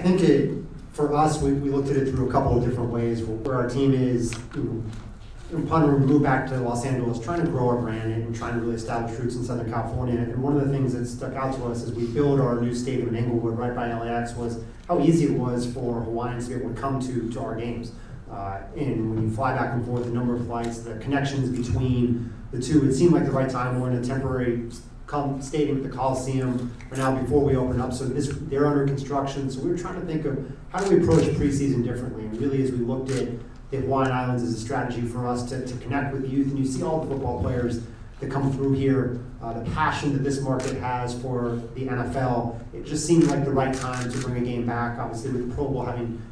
think for us, we looked at it through a couple of different ways. Where our team is, upon we move back to Los Angeles, trying to grow our brand and trying to really establish roots in Southern California. And one of the things that stuck out to us as we built our new stadium in Inglewood, right by LAX, was how easy it was for Hawaiians to be able to come to our games. And when you fly back and forth, the number of flights, the connections between the two, it seemed like the right time. We're in a temporary stadium at the Coliseum right now before we open up. So they're under construction. So we were trying to think of how do we approach preseason differently. And really, as we looked at the Hawaiian Islands as a strategy for us to connect with youth, and you see all the football players that come through here, the passion that this market has for the NFL, it just seemed like the right time to bring a game back. Obviously, with the Pro Bowl having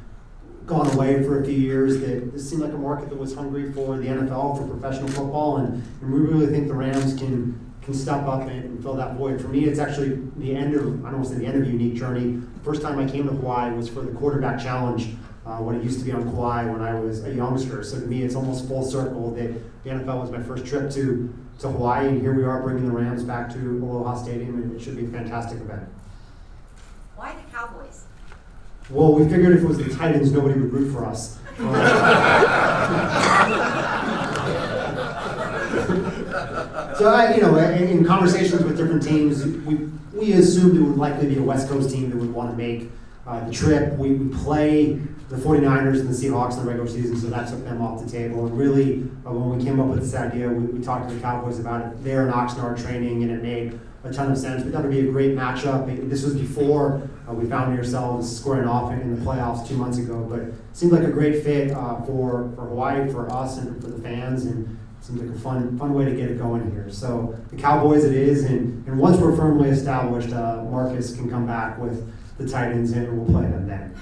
gone away for a few years, that this seemed like a market that was hungry for the NFL, for professional football, and we really think the Rams can step up and fill that void. For me, it's actually the end of, I don't want to say the end of a unique journey. The first time I came to Hawaii was for the quarterback challenge, when it used to be on Kauai when I was a youngster. So to me, it's almost full circle that the NFL was my first trip to Hawaii, and here we are bringing the Rams back to Aloha Stadium, and it should be a fantastic event. Why the Cowboys? Well, we figured if it was the Titans, nobody would root for us. So, in conversations with different teams, we assumed it would likely be a West Coast team that would want to make the trip. We play the 49ers and the Seahawks in the regular season, so that took them off the table. And really, when we came up with this idea, we talked to the Cowboys about it. They're in Oxnard training, and it made a ton of sense. We thought it'd be a great matchup. This was before we found ourselves squaring off in the playoffs 2 months ago, but it seemed like a great fit for Hawaii, for us, and for the fans, and it seemed like a fun way to get it going here. So the Cowboys it is, and once we're firmly established, Marcus can come back with the Titans, and we'll play them then.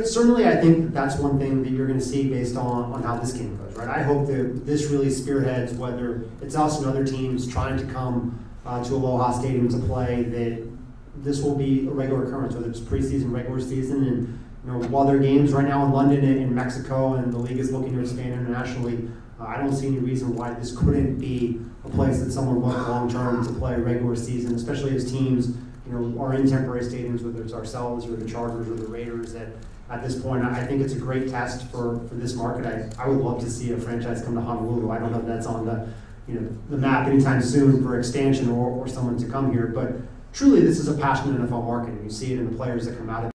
Certainly I think that's one thing that you're going to see based on how this game goes, right? I hope that this really spearheads, whether it's us and other teams trying to come to Aloha Stadium to play, that this will be a regular occurrence, whether it's preseason, regular season. And while there are games right now in London and in Mexico, and the league is looking to expand internationally, I don't see any reason why this couldn't be a place that someone would look long term to play regular season, especially as teams are in temporary stadiums, whether it's ourselves or the Chargers or the Raiders. That at this point, I think it's a great test for this market. I would love to see a franchise come to Honolulu. I don't know if that's on the map anytime soon for expansion or someone to come here, but truly this is a passionate NFL market, and you see it in the players that come out of it.